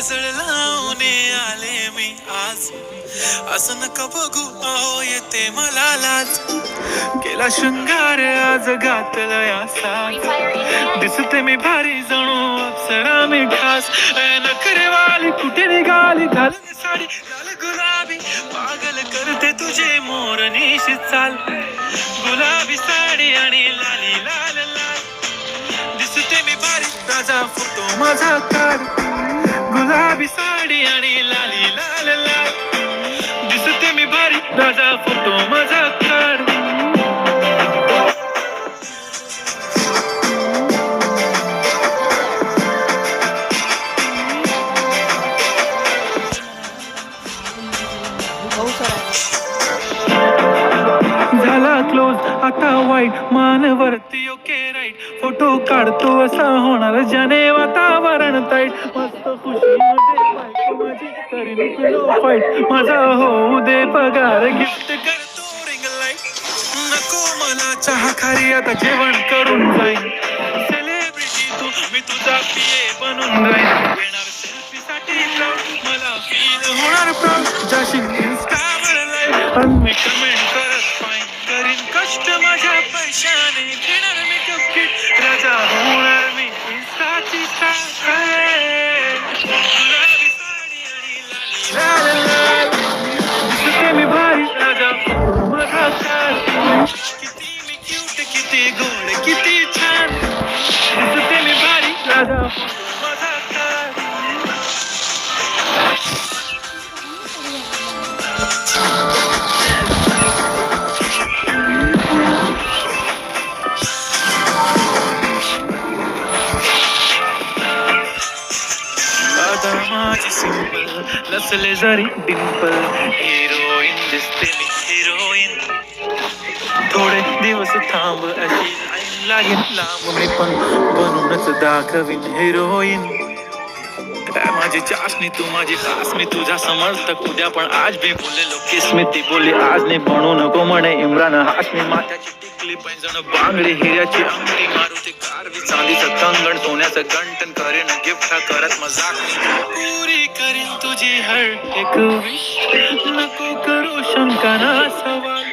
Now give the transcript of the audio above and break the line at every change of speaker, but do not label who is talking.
काजळ लावून आले मी आज, असं नका बघू अहो येते मला लाज. केला शृंगार आज घातलं या साज, दिसते मी भारी जणू अप्सरा मी खास. नखरेवाली कुठे निघाली घालून साडी लाल गुलाबी, पागल करते तुझे मोरनीशी चाल. गुलाबी साडी आणि लाली लाल लाल, दिसते मी भारी राजा फोटो माझा काढ. गुलाबी साडी आणि लाली लाल लाल, दिसते मी भारी राजा फोटो माझा काढ. झाला क्लोज आता वाईट, मानवरती ओके राईट. फोटो काढतो असा होणार ज्याने वातावरण ताईट. मस्त खुशीमध्ये बायको माझी करीन तुला फाईट. माझा होऊ दे पगार गिफ्ट करतो रिंग लाईट. नको मला चहा खारी आता जेवण करून जाईन. सेलिब्रिटी तू मी तुझा पिये बनून जाईन. येणार सेल्फी साठी प्राऊड मला फील होणार प्राऊड. जाशील इन्स्टावर लाईव्ह आणि मी कमेंट करत फाईन. करीन कष्ट माझ्या पैशाने, घेणार मी कपकिट राजा होणार मी इन्स्टाची स्टार. गुलाबी साडी आणि लाली लाल लाल, दिसते मी भारी राजा माझा काळ. किती मी क्यूट किती गोड किती छान, दिसते मी भारी राजा माझा काळ. माझी सिंपल नसले जरी डिंपल, हिरोईन दिसते मी हिरोईन. थोडे दिवस थांब अशी लाईन लागेल लांब, मी पण बनूनच दाखवीन हिरोईन. माझी चाशनी तू माझी खास, मी तुझा समर्थक उद्या पण आज भी बोललेलो किस्मती बोली आज नाही बनू नको म्हणे इम्रान हाशमी. माथ्याची टिकली पैंजण बांगडी हिऱ्याची अंगठी, मारुती कारवी चांदीचं कंगण सोन्याचं गंटन. करेन गिफ्ट करत मजाक, पुरी करीन तुझी हर एक विश. नको करू शंका ना सवाल.